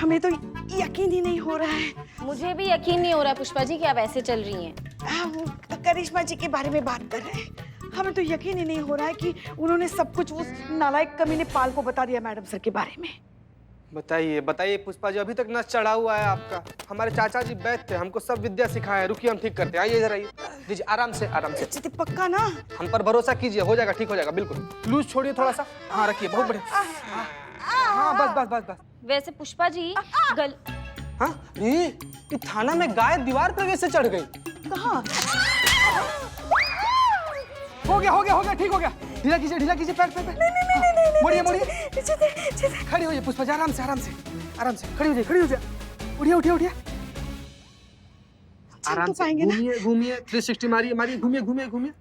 हमें तो यकीन ही नहीं हो रहा है। मुझे भी यकीन नहीं हो रहा पुष्पा जी कि आप ऐसे चल रही हैं। वो करिश्मा जी के बारे में बात कर रहे हैं। हमें तो यकीन ही नहीं हो रहा है कि उन्होंने सब कुछ उस नालायक कमीने पाल को बता दिया मैडम सर के बारे में। बताइए बताइए पुष्पा जी, अभी तक नस चढ़ा हुआ है आपका। हमारे चाचा जी वैद्य थे, हमको सब विद्या सिखाए। रुकिए हम ठीक करते हैं। आइए इधर आइए। दीजिए आराम से आराम से। चिति पक्का ना? हम पर भरोसा कीजिए, हो जाएगा, ठीक हो जाएगा बिल्कुल। लूज छोड़िए थोड़ा सा। हाँ रखिए, बहुत बढ़िया। हाँ बस बस बस बस। वैसे पुष्पा जी हाँ ये थाना में गाय दीवार पर कैसे चढ़ गई? कहाँ? हो गया हो गया हो गया, ठीक हो गया। ढीला कीजिए पैर पैर। नहीं मोड़िए मोड़िए। खड़ी होइए पुष्पा जी, आराम से आराम से आराम से। खड़ी हो जाइए। उठिए उठिए उठिए। आराम से घूमिए घूमिए, 360 मारिए मारिए, घूमिए घूमिए घूमिए।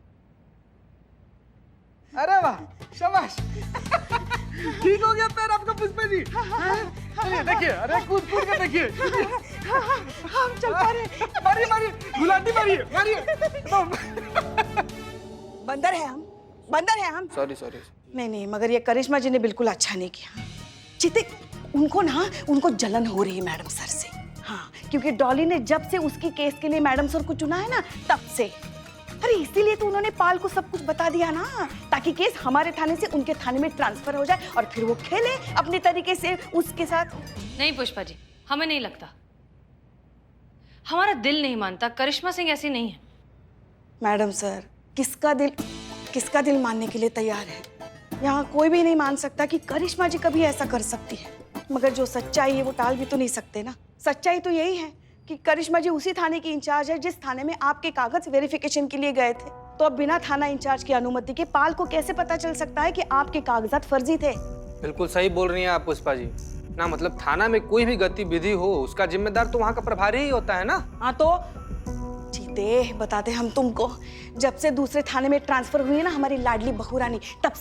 अरे वाह शाबाश। ठीक हो गया पैर आपका पुष्पा जी। चलिए देखिए, अरे कूद के देखिए। हम चल पा रहे। मारिए गुलाटी मारिए। बंदर है हम। सॉरी। नहीं मगर ये करिश्मा जी ने बिल्कुल अच्छा नहीं किया। चिते उनको जलन हो रही है मैडम सर से। हाँ, क्योंकि डॉली ने जब से उसकी केस के लिए मैडम सर को चुना है ना, तब से। अरे इसीलिए तो उन्होंने पाल को सब कुछ बता दिया ना, ताकि केस हमारे थाने से उनके थाने में ट्रांसफर हो जाए और फिर वो खेले अपने तरीके से उसके साथ। नहीं पुष्पा जी, हमें नहीं लगता। हमारा दिल नहीं मानता, करिश्मा सिंह ऐसी नहीं है। मैडम सर, किसका दिल मानने के लिए तैयार है? यहाँ कोई भी नहीं मान सकता कि करिश्मा जी कभी ऐसा कर सकती है। मगर जो सच्चाई है वो टाल भी तो नहीं सकते ना। सच्चाई तो यही है कि करिश्मा जी उसी थाने की इंचार्ज है जिस थाने में आपके कागज वेरिफिकेशन के लिए गए थे। तो अब बिना थाना इंचार्ज की अनुमति के पाल को कैसे पता चल सकता है कि आपके कागजात फर्जी थे? बिल्कुल सही बोल रही हैं आप पुष्पा जी ना। मतलब थाना में कोई भी गतिविधि हो, उसका जिम्मेदार तो वहाँ का प्रभारी ही होता है ना। हाँ तो जीते बताते हम तुमको। जब से दूसरे थाने में ट्रांसफर हुई है ना हमारी लाडली बहू रानी, तब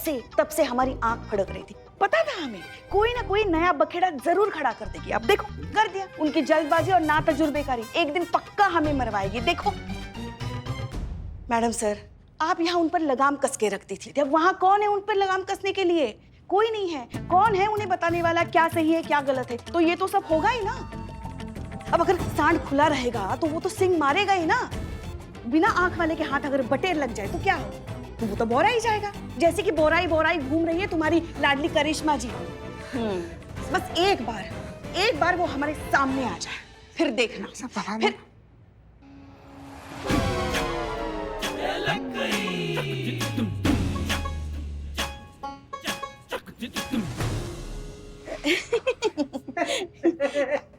से हमारी आंख फड़क रही थी। पता था हमें कोई ना कोई नया बखेड़ा जरूर खड़ा कर देगी। अब देखो कर दिया। उनकी जल्दबाजी और ना तजुर्बेकारी एक दिन पक्का हमें मरवाएगी। देखो मैडम सर, आप यहाँ उन पर लगाम कस के रखती थी। अब वहाँ कौन है उन पर लगाम कसने के लिए? कोई नहीं है। कौन है उन्हें बताने वाला क्या सही है क्या गलत है? तो ये तो सब होगा ही ना। अब अगर सांड खुला रहेगा तो वो तो सिंह मारेगा ही ना। बिना आंख वाले के हाथ अगर बटेर लग जाए तो क्या हो? तो वो तो बोरा ही जाएगा, जैसे कि बोराई घूम रही है तुम्हारी लाडली करिश्मा जी। बस एक बार वो हमारे सामने आ जाए, फिर देखना। फिर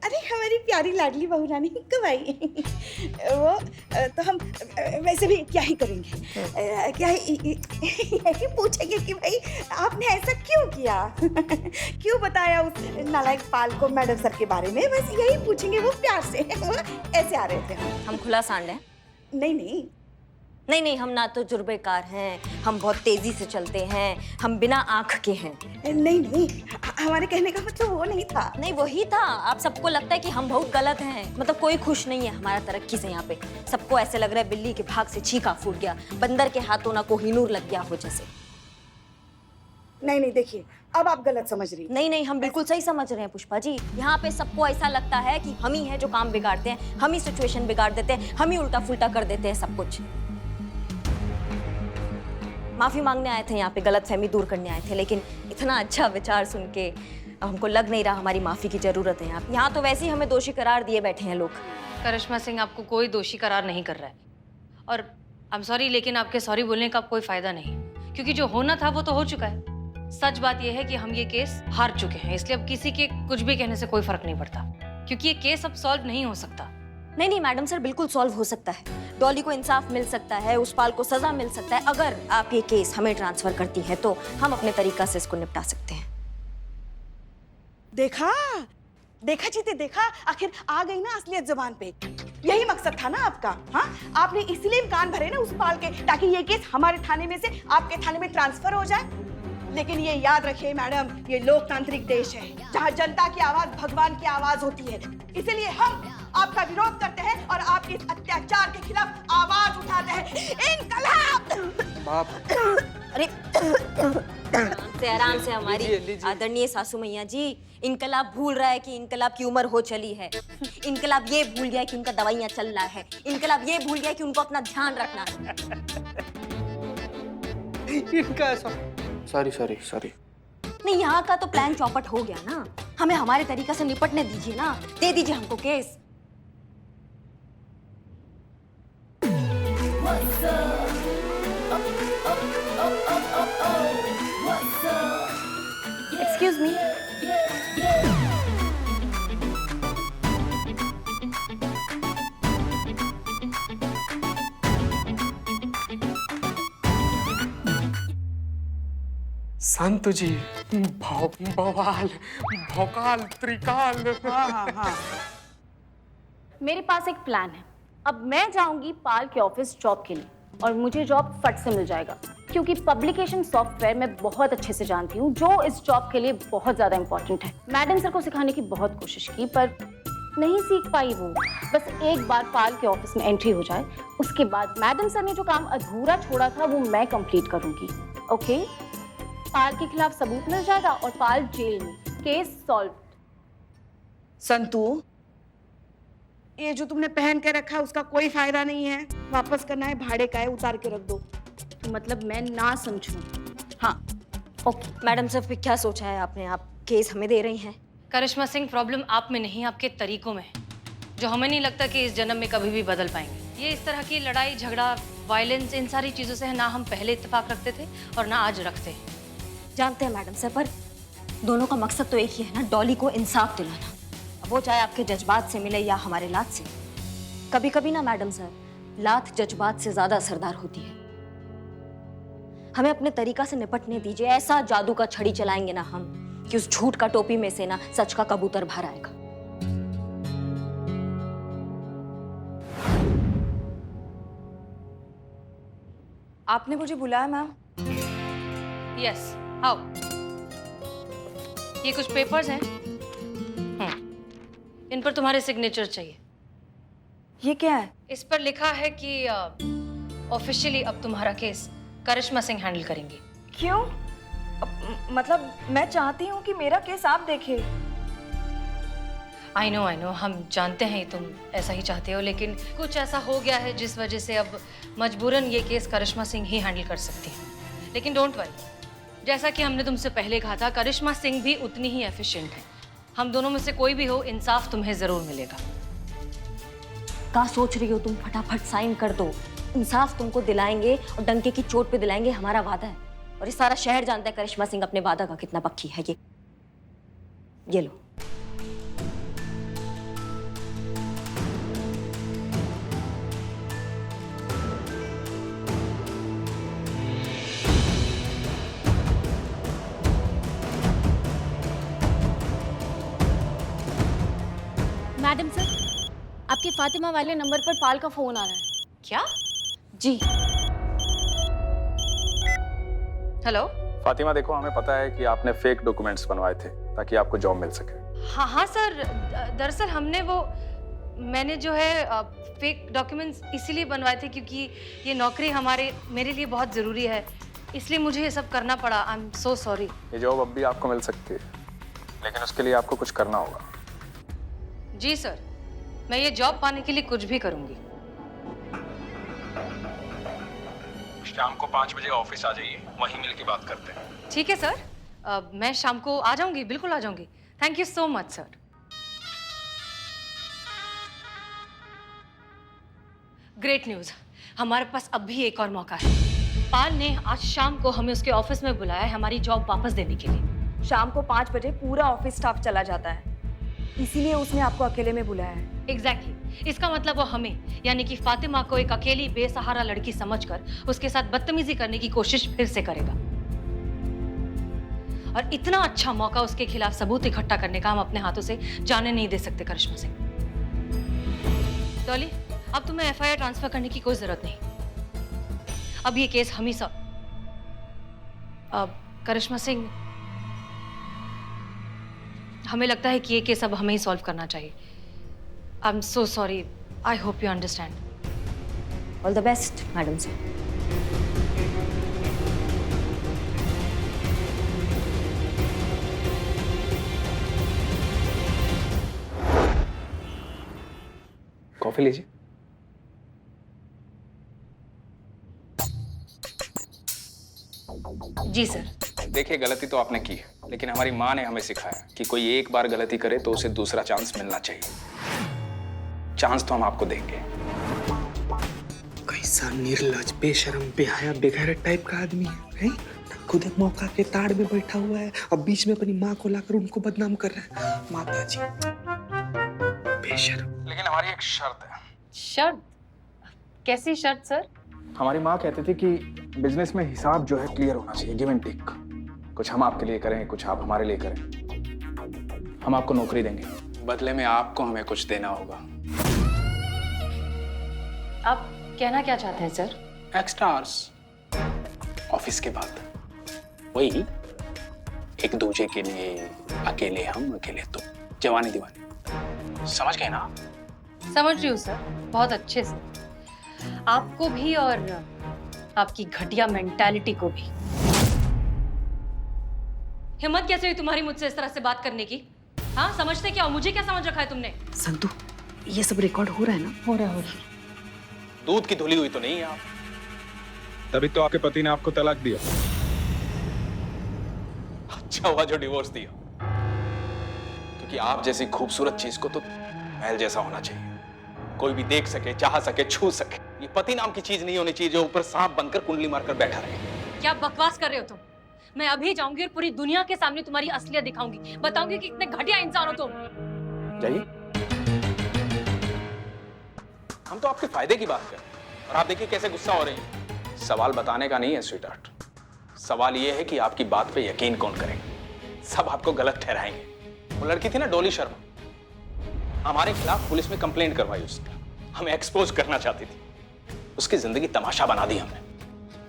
अरे हमारी प्यारी लाडली बहू रानी कब आई? वो तो हम वैसे भी क्या ही करेंगे, यही पूछेंगे कि भाई आपने ऐसा क्यों किया, क्यों बताया उस नालायक पाल को मैडम सर के बारे में। बस यही पूछेंगे, वो प्यार से। वो ऐसे आ रहे थे। हम खुला सांड हैं? नहीं, हम ना तो जुर्बेकार हैं, हम बहुत तेजी से चलते हैं, हम बिना आंख के हैं। नहीं, हमारे कहने का मतलब वो नहीं था। नहीं वही था। आप सबको लगता है कि हम बहुत गलत हैं, मतलब कोई खुश नहीं है हमारा तरक्की से। यहाँ पे सबको ऐसे लग रहा है बिल्ली के भाग से छींका फूट गया, बंदर के हाथों ना कोहिनूर लग गया हो जैसे। नहीं देखिए, अब आप गलत समझ रही। नहीं, हम बिल्कुल सही समझ रहे हैं पुष्पा जी। यहाँ पे सबको ऐसा लगता है कि हम ही हैं जो काम बिगाड़ते हैं, हम ही सिचुएशन बिगाड़ देते हैं, हम ही उल्टा फुल्टा कर देते हैं सब कुछ। माफी मांगने आए थे यहाँ पे, गलतफहमी दूर करने आए थे, लेकिन इतना अच्छा विचार सुन के हमको लग नहीं रहा हमारी माफी की जरूरत है। आप यहाँ तो वैसे ही हमें दोषी करार दिए बैठे हैं लोग। करिश्मा सिंह आपको कोई दोषी करार नहीं कर रहा है, और आई एम सॉरी, लेकिन आपके सॉरी बोलने का कोई फायदा नहीं, क्योंकि जो होना था वो तो हो चुका है। सच बात यह है कि हम ये केस हार चुके हैं, इसलिए अब किसी के कुछ भी कहने से कोई फर्क नहीं पड़ता, क्योंकि ये केस अब सॉल्व नहीं हो सकता। नहीं मैडम सर, बिल्कुल सॉल्व हो सकता है। डॉली को इंसाफ मिल सकता है, उस पाल को सजा मिल सकता है। अगर आप ये केस हमें ट्रांसफर करती है तो हम अपने तरीका से इसको निपटा सकते हैं। देखा जीते, देखा, आखिर आ गई ना असलियत जुबान पे। यही मकसद था ना आपका। हाँ, आपने इसलिए कान भरे ना उस पाल के, ताकि ये केस हमारे थाने में से आपके थाने में ट्रांसफर हो जाए। लेकिन ये याद रखिए मैडम, ये लोकतांत्रिक देश है जहाँ जनता की आवाज भगवान की आवाज होती है। इसलिए हम आपका विरोध करते हैं और आपके अत्याचार के खिलाफ आवाज उठाते हैं। इनकलाब! अरे आराम से हमारी लीजिए, लीजिए। आदरणीय सासू मैया जी, इनकलाब भूल रहा है कि इनकलाब की उम्र हो चली है। इनकलाब ये भूल गया है कि उनका दवाइयाँ चल रहा है। इनकलाब ये भूल गया है कि उनको अपना ध्यान रखना है। इनका ऐसा सॉरी सॉरी सॉरी। नहीं, यहाँ का तो प्लान चौपट हो गया ना। हमें हमारे तरीका से निपटने दीजिए ना, दे दीजिए हमको केस। Excuse me. संतु जी, बवाल, भौकाल, त्रिकाल। हाँ हाँ हाँ। मेरे पास एक प्लान है। अब मैं जाऊंगी पाल के ऑफिस जॉब के लिए और मुझे जॉब फट से मिल जाएगा, क्योंकि पब्लिकेशन सॉफ्टवेयर मैं बहुत अच्छे से जानती हूँ, जो इस जॉब के लिए बहुत ज़्यादा इंपॉर्टेंट है। मैडम सर को सिखाने की बहुत कोशिश की पर नहीं सीख पाई वो। बस एक बार पाल के ऑफिस में एंट्री हो जाए, उसके बाद मैडम सर ने जो काम अधूरा छोड़ा था वो मैं कंप्लीट करूँगी। ओके? पाल के खिलाफ सबूत मिल जाएगा और पाल जेल में। Case solve. संतू, ये जो तुमने पहन के रखा है उसका कोई फायदा नहीं है। वापस करना है, भाड़े का है, उतार के रख दो। मतलब मैं ना समझूं। हाँ। ओके मैडम सर, फिर क्या सोचा है आपने? आप केस हमें दे रही हैं? करिश्मा सिंह, प्रॉब्लम आप में नहीं, आपके तरीकों में है, जो हमें नहीं लगता कि इस जन्म में कभी भी बदल पाएंगे। ये इस तरह की लड़ाई झगड़ा, वायलेंस, इन सारी चीज़ों से ना हम पहले इत्तेफाक रखते थे और ना आज रखते हैं। जानते हैं मैडम सर, पर दोनों का मकसद तो एक ही है ना, डॉली को इंसाफ दिलाना। अब वो चाहे आपके जज्बात से मिले या हमारे लात से। कभी कभी ना मैडम सर, लात जज्बात से ज्यादा असरदार होती है। हमें अपने तरीका से निपटने दीजिए। ऐसा जादू का छड़ी चलाएंगे ना हम कि उस झूठ का टोपी में से ना सच का कबूतर बाहर आएगा। आपने मुझे बुलाया मैम? यस, आओ। ये कुछ पेपर्स हैं। इन पर तुम्हारे सिग्नेचर चाहिए। ये क्या है? इस पर लिखा है कि ऑफिशियली अब तुम्हारा केस करिश्मा सिंह हैंडल करेंगी। क्यों? मतलब मैं चाहती हूँ कि मेरा केस आप देखें। आई नो, हम जानते हैं तुम ऐसा ही चाहते हो, लेकिन कुछ ऐसा हो गया है जिस वजह से अब मजबूरन ये केस करिश्मा सिंह ही हैंडल कर सकती है। लेकिन डोंट वरी, जैसा कि हमने तुमसे पहले कहा था, करिश्मा सिंह भी उतनी ही एफिशिएंट है। हम दोनों में से कोई भी हो, इंसाफ तुम्हें जरूर मिलेगा। क्या सोच रही हो तुम? फटाफट साइन कर दो। इंसाफ तुमको दिलाएंगे और डंके की चोट पे दिलाएंगे, हमारा वादा है। और ये सारा शहर जानता है करिश्मा सिंह अपने वादा का कितना पक्की है। ये लो। मैडम सर, आपके फातिमा वाले नंबर पर पाल का फोन आ रहा है। क्या? जी। हेलो। फातिमा, देखो, हमें पता है कि आपने फेक डॉक्यूमेंट्स बनवाए थे ताकि आपको जॉब मिल सके। हाँ सर, दरअसल मैंने जो है फेक डॉक्यूमेंट्स इसीलिए बनवाए थे क्योंकि ये नौकरी मेरे लिए बहुत ज़रूरी है, इसलिए मुझे ये सब करना पड़ा। I am so sorry. ये जॉब अब भी आपको मिल सकती है, लेकिन उसके लिए आपको कुछ करना होगा। जी सर, मैं ये जॉब पाने के लिए कुछ भी करूँगी। शाम को 5 बजे ऑफिस आ जाइए, वहीं मिल के बात करते हैं। ठीक है सर, मैं शाम को आ जाऊँगी, बिल्कुल आ जाऊँगी। Thank you so much sir. Great news, हमारे पास अब भी एक और मौका है। पाल ने आज शाम को हमें उसके ऑफिस में बुलाया है हमारी जॉब वापस देने के लिए। शाम को 5 बजे पूरा ऑफिस स्टाफ चला जाता है, इसीलिए उसने आपको अकेले में बुलाया है। एग्जैक्टली। इसका मतलब वो हमें, यानी कि फातिमा को एक अकेली बेसहारा लड़की समझकर उसके साथ बदतमीजी करने की कोशिश फिर से करेगा। और इतना अच्छा मौका उसके खिलाफ सबूत इकट्ठा करने का हम अपने हाथों से जाने नहीं दे सकते करिश्मा सिंह। डॉली, अब तुम्हें एफआईआर ट्रांसफर करने की कोई जरूरत नहीं। अब ये केस हम ही करिश्मा सिंह, हमें लगता है कि ये केस अब हमें ही सॉल्व करना चाहिए। I am so sorry. I hope you understand. All the best madam sir. Coffee लीजिए। जी सर। देखिए, गलती तो आपने की है, लेकिन हमारी माँ ने हमें सिखाया कि कोई एक बार गलती करे तो उसे दूसरा चांस मिलना चाहिए। चांस तो हम आपको देंगे। कैसा निर्लज, बेशरम, बेहया, बेगैरत टाइप का आदमी है? खुद एक मौका के ताड़ में बैठा हुआ है और बीच में अपनी माँ को लाकर उनको बदनाम कर रहा है। माता जी, बेशरम। लेकिन हमारी एक शर्त है। शर्त? कैसी शर्त सर? हमारी माँ कहती थी कि बिजनेस में हिसाब जो है क्लियर होना चाहिए, गिव एंड टेक। कुछ हम आपके लिए करें, कुछ आप हमारे लिए करें। हम आपको नौकरी देंगे, बदले में आपको हमें कुछ देना होगा। आप कहना क्या चाहते हैं सर? एक्स्ट्रा आवर्स ऑफिस के बाद, वही एक दूजे के लिए, अकेले हम अकेले तुम, जवानी दीवानी। समझ गए ना आप? समझ रही हूँ सर, बहुत अच्छे से। आपको भी और आपकी घटिया मेंटालिटी को भी। हिम्मत कैसे हुई तुम्हारी मुझसे इस तरह से बात करने की? हाँ, समझते क्या हो? मुझे क्या समझ रखा है तुमने? संतु, ये सब रिकॉर्ड हो रहा है ना? हो रहा है। दूध की धुली हुई तो नहीं है आप? तभी तो आपके पति ने आपको तलाक दिया। अच्छा हुआ जो डिवोर्स दिया, क्योंकि आप जैसी खूबसूरत चीज को तो महल जैसा होना चाहिए, कोई भी देख सके, चाह सके, छू सके। ये पति नाम की चीज नहीं होनी चाहिए जो ऊपर सांप बनकर कुंडली मारकर बैठा रहे। क्या बकवास कर रहे हो तुम? मैं अभी जाऊंगी और पूरी दुनिया के सामने तुम्हारी असलियत दिखाऊंगी, बताऊंगी कि कितने घटिया इंसान हो तुम। जाइए, हम तो आपके फायदे की बात कर रहे हैं और आप देखिए कैसे गुस्सा हो रही हैं। सवाल बताने का नहीं है स्वीटहार्ट, सवाल ये है कि आपकी बात पे यकीन कौन करेगा। सब आपको गलत ठहराएंगे। वो लड़की थी ना डोली शर्मा, हमारे खिलाफ पुलिस में कंप्लेंट करवाई उसने, हमें एक्सपोज करना चाहती थी। उसकी जिंदगी तमाशा बना दी हमने।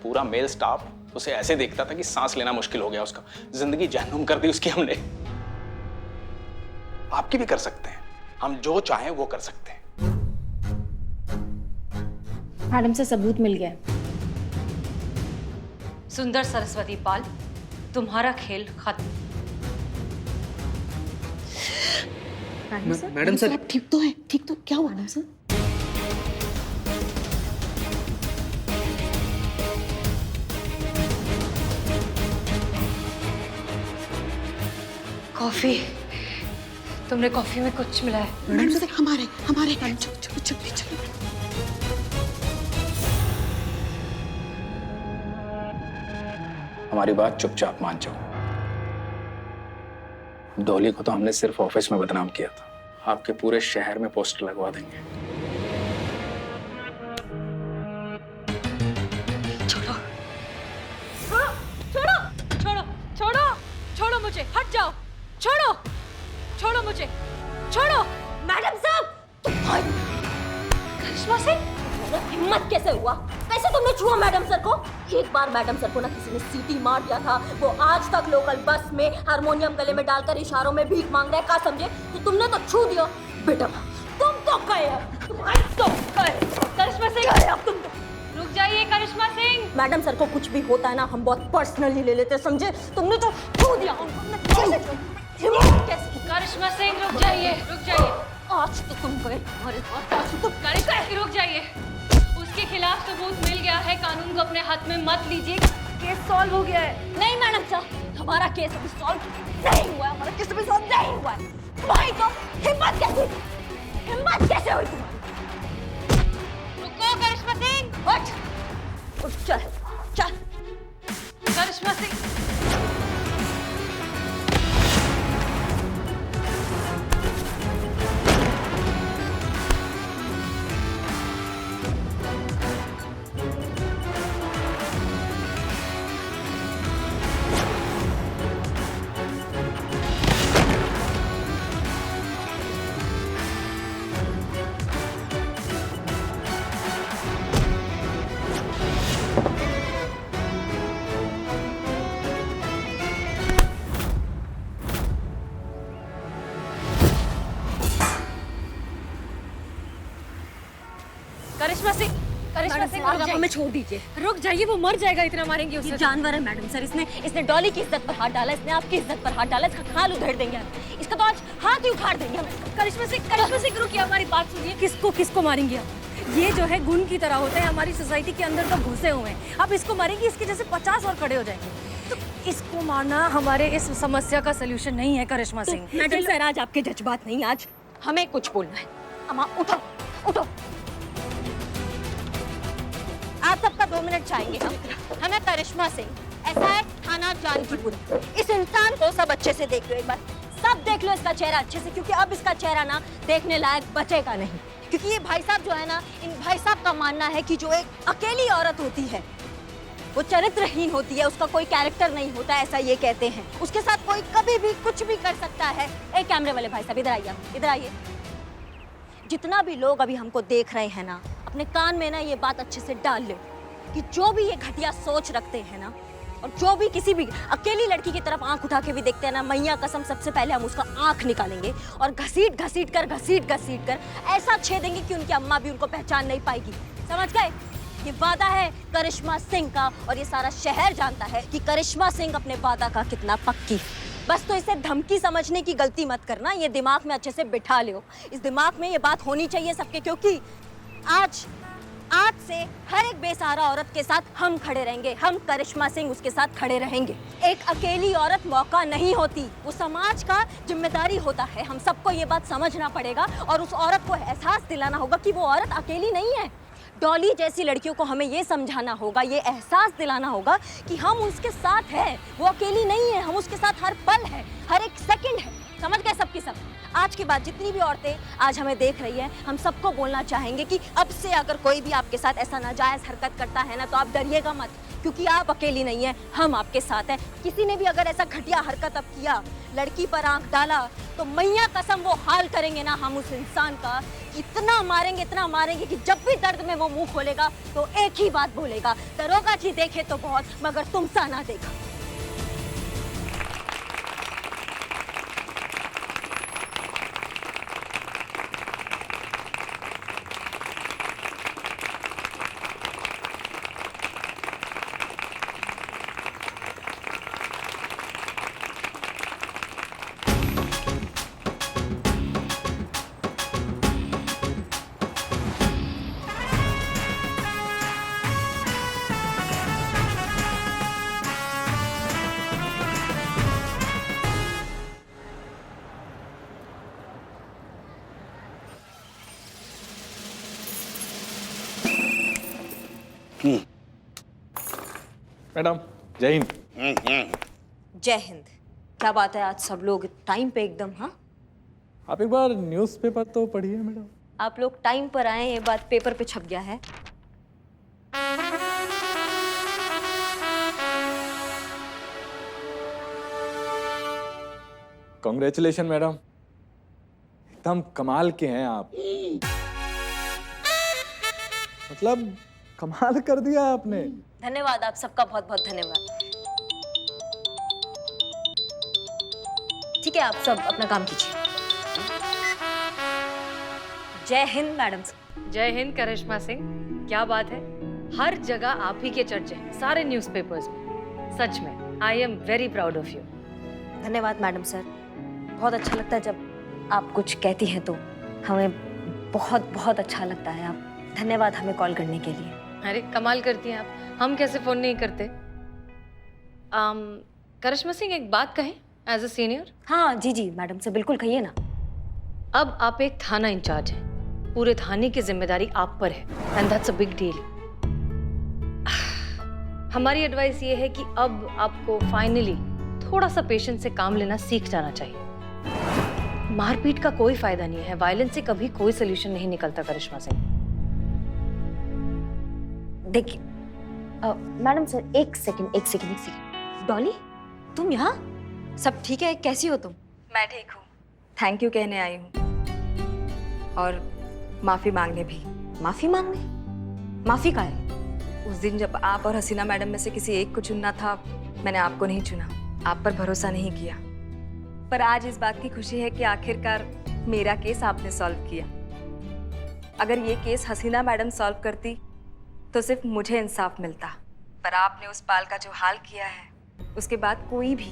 पूरा मेल स्टाफ उसे ऐसे देखता था कि सांस लेना मुश्किल हो गया उसका। जिंदगी जहन्नुम कर दी उसकी हमने। आपकी भी कर सकते हैं, हम जो चाहें वो कर सकते हैं। मैडम से सबूत मिल गया। सुंदर सरस्वती पाल, तुम्हारा खेल खत्म। मैडम सर, आप ठीक तो है? ठीक तो क्या हुआ मैडम सर? कॉफी, तुमने कॉफी में कुछ मिलाया? मैडम सर, हमारे चलो चलो चलो चलो। हमारी बात चुपचाप मान जाओ। डॉली को तो हमने सिर्फ ऑफिस में बदनाम किया था, आपके पूरे शहर में पोस्टर लगवा देंगे। छोड़ो छोड़ो छोड़ो छोड़ो छोड़ो मुझे, हट जाओ। छोड़ो छोड़ो मुझे, छोड़ो। मैडम साहब, करिश्मा सिंह, हिम्मत कैसे हुआ? कैसे तुमने छुआ मैडम सर को? एक बार मैडम सर को ना किसी ने सीटी मार दिया था। वो आज तक लोकल बस में हारमोनियम गले में डालकर इशारों में भीख मांग रहे हैं। क्या समझे? तो तुमने तो छू दिया। बेटा, तुम तो गए, करिश्मा सिंह, अब तुम रुक जाइए। करिश्मा सिंह, मैडम सर को कुछ भी होता है ना, हम बहुत पर्सनली ले लेते, समझे? तुमने तो छू दिया। करिश्मा सिंह रुक जाइए, रुक जाइए। आज तो तुम गए, तुम्हारे हाथ आज तो करिश्मा सिंह रुक जाइए। उसके खिलाफ सबूत मिल गया है, कानून को अपने हाथ में मत लीजिए। केस सॉल्व हो गया है। नहीं मैडम साहब, हमारा केस अभी सॉल्व नहीं हुआ है। हमारा केस अभी सॉल्व नहीं हुआ है। भाई तो हिम्मत कैसे हुई तुम्हारी? रुको करिश्मा सिंह, उठ चल चल। करिश्मा सिंह, करिश्मा सिंह रुक जाइए। हमें छोड़ दीजिए। रुक जाइए, वो मर जाएगा, इतना मारेंगे ये उसे। जानवर है मैडम सर, इसने डॉली की इज्जत पर हाथ डाला, इसने आपकी इज्जत पर हाथ डाला, इसका खाल उधेड़ देंगे हम, इसका तो आज हाथ ही उखाड़ देंगे हम। करिश्मा सिंह रुकिए, हमारी बात सुनिए। किसको मारेंगे आप? ये जो है गुण की तरह होते हैं, हमारी सोसाइटी के अंदर तो घुसे हुए हैं। आप इसको मारेंगे, इसके जैसे 50 और खड़े हो जाएंगे। तो इसको मारना हमारे इस समस्या का सलूशन नहीं है करिश्मा सिंह। मैडम सर, आज आपके जज्बात नहीं, आज हमें कुछ बोलना है। अम्मा उठो, उठो। आप सबका 2 मिनट चाहेंगे हम। हमें करिश्मा सिंह, ऐसा है थाना जानकीपुर, इस इंसान को सब अच्छे से देख लो एक बार, सब देख लो इसका चेहरा अच्छे से, क्योंकि अब इसका चेहरा ना देखने लायक बचेगा नहीं। क्योंकि ये भाई साहब जो है ना, इन भाई साहब का मानना है कि जो एक अकेली औरत होती है वो चरित्रहीन होती है, उसका कोई कैरेक्टर नहीं होता, ऐसा ये कहते हैं। उसके साथ कोई कभी भी कुछ भी कर सकता है। एक कैमरे वाले भाई साहब इधर आइए, इधर आइए। जितना भी लोग अभी हमको देख रहे हैं ना, अपने कान में ना ये बात अच्छे से डाल ले कि जो भी ये घटिया सोच रखते हैं ना, और जो भी किसी भी अकेली लड़की की तरफ आंख उठा के भी देखते हैं ना, मैया कसम सबसे पहले हम उसका आंख निकालेंगे और घसीट घसीट कर ऐसा छेदेंगे कि उनकी अम्मा भी उनको पहचान नहीं पाएगी। समझ गए? ये वादा है करिश्मा सिंह का, और ये सारा शहर जानता है कि करिश्मा सिंह अपने वादा का कितना पक्की। बस तो इसे धमकी समझने की गलती मत करना, ये दिमाग में अच्छे से बिठा लो। इस दिमाग में ये बात होनी चाहिए सबके, क्योंकि आज से हर एक बेसहारा औरत के साथ हम खड़े रहेंगे। हम करिश्मा सिंह उसके साथ खड़े रहेंगे। एक अकेली औरत मौका नहीं होती, वो समाज का जिम्मेदारी होता है। हम सबको ये बात समझना पड़ेगा और उस औरत को एहसास दिलाना होगा कि वो औरत अकेली नहीं है। डॉली जैसी लड़कियों को हमें ये समझाना होगा, ये एहसास दिलाना होगा कि हम उसके साथ हैं, वो अकेली नहीं है, हम उसके साथ हर पल है, हर एक सेकंड है। समझ गए सबकी सब? आज के बाद जितनी भी औरतें आज हमें देख रही हैं, हम सबको बोलना चाहेंगे कि अब से अगर कोई भी आपके साथ ऐसा नाजायज हरकत करता है ना, तो आप डरिएगा मत, क्योंकि आप अकेली नहीं हैं, हम आपके साथ हैं। किसी ने भी अगर ऐसा घटिया हरकत अब किया, लड़की पर आंख डाला, तो मैया कसम वो हाल करेंगे ना हम उस इंसान का, इतना मारेंगे कि जब भी दर्द में वो मुंह खोलेगा तो एक ही बात बोलेगा, दरोगा जी देखे तो बहुत, मगर तुम सा ना देखा। मैडम जय हिंद। जय हिंद। क्या बात है, आज सब लोग टाइम पे एकदम। हाँ, आप एक बार न्यूज़पेपर तो पढ़िए मैडम। आप लोग टाइम पर आए, ये बात पेपर पे छप गया है। कांग्रेचुलेशन मैडम, एकदम कमाल के हैं आप। मतलब कमाल कर दिया आपने। धन्यवाद, आप सबका बहुत बहुत धन्यवाद। ठीक है, आप सब अपना काम कीजिए। जय हिंद मैडम। जय हिंद करिश्मा सिंह, क्या बात है, हर जगह आप ही के चर्चे हैं, सारे न्यूज़पेपर्स में। सच में I am very proud of you. धन्यवाद मैडम सर, बहुत अच्छा लगता है जब आप कुछ कहती हैं तो हमें बहुत बहुत अच्छा लगता है। आप धन्यवाद हमें कॉल करने के लिए। अरे कमाल करती हैं आप, हम कैसे फोन नहीं करते। करिश्मा सिंह एक बात कहें एज अ सीनियर। हाँ जी जी मैडम से बिल्कुल कहिए ना। अब आप एक थाना इंचार्ज हैं, पूरे थाने की जिम्मेदारी आप पर है, and that's a big deal. हमारी एडवाइस ये है कि अब आपको फाइनली थोड़ा सा पेशेंस से काम लेना सीख जाना चाहिए। मारपीट का कोई फायदा नहीं है, वायलेंस से कभी कोई सोल्यूशन नहीं निकलता करिश्मा सिंह। देखिए मैडम सर, एक सेकंड। डॉली, तुम यहाँ? सब ठीक है? कैसी हो तुम? मैं ठीक हूँ, थैंक यू कहने आई हूँ और माफ़ी मांगने भी। माफी मांगने? माफी का है? उस दिन जब आप और हसीना मैडम में से किसी एक को चुनना था, मैंने आपको नहीं चुना, आप पर भरोसा नहीं किया। पर आज इस बात की खुशी है कि आखिरकार मेरा केस आपने सॉल्व किया। अगर ये केस हसीना मैडम सॉल्व करती तो सिर्फ मुझे इंसाफ मिलता, पर आपने उस पाल का जो हाल किया है, उसके बाद कोई भी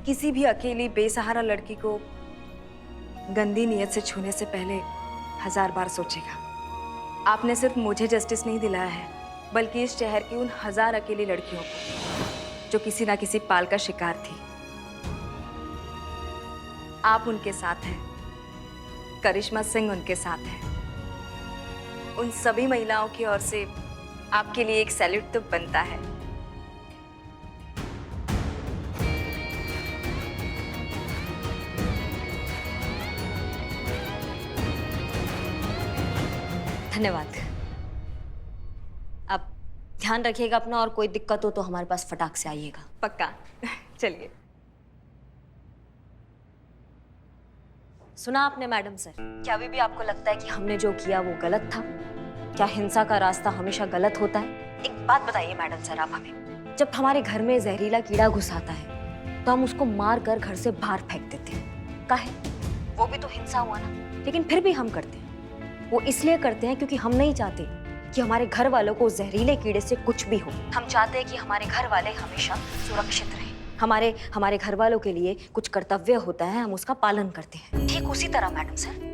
किसी भी अकेली बेसहारा लड़की को गंदी नीयत से छूने से पहले 1000 बार सोचेगा। आपने सिर्फ मुझे जस्टिस नहीं दिलाया है, बल्कि इस शहर की उन 1000 अकेली लड़कियों को जो किसी ना किसी पाल का शिकार थी। आप उनके साथ हैं, करिश्मा सिंह उनके साथ है। उन सभी महिलाओं की ओर से आपके लिए एक सैल्यूट तो बनता है। धन्यवाद। अब ध्यान रखिएगा अपना, और कोई दिक्कत हो तो हमारे पास फटाक से आइएगा। पक्का। चलिए। सुना आपने मैडम सर, क्या अभी भी आपको लगता है कि हमने जो किया वो गलत था? क्या हिंसा का रास्ता हमेशा गलत होता है? एक बात बताइए मैडम सर आप हमें, जब हमारे घर में जहरीला कीड़ा घुस आता है तो हम उसको मार कर घर से बाहर फेंक देते हैं, काहे? वो भी तो हिंसा हुआ ना। लेकिन फिर भी हम करते हैं, वो इसलिए करते हैं क्योंकि हम नहीं चाहते कि हमारे घर वालों को जहरीले कीड़े से कुछ भी हो। हम चाहते हैं कि हमारे घर वाले हमेशा सुरक्षित रहें। हमारे घर वालों के लिए कुछ कर्तव्य होता है, हम उसका पालन करते हैं। ठीक उसी तरह मैडम सर,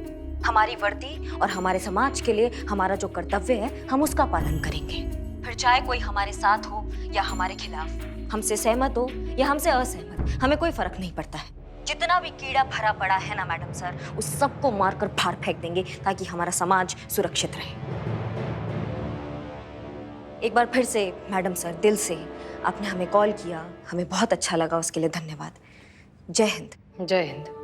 हमारी वर्दी और हमारे समाज के लिए हमारा जो कर्तव्य है हम उसका पालन करेंगे। फिर चाहे कोई हमारे साथ हो या हमारे खिलाफ, हमसे सहमत हो या हमसे असहमत, हमें कोई फर्क नहीं पड़ता है। जितना भी कीड़ा भरा पड़ा है ना मैडम सर, उस सबको मारकर बाहर फेंक देंगे ताकि हमारा समाज सुरक्षित रहे। एक बार फिर से मैडम सर, दिल से आपने हमें कॉल किया, हमें बहुत अच्छा लगा, उसके लिए धन्यवाद। जय हिंद। जय हिंद।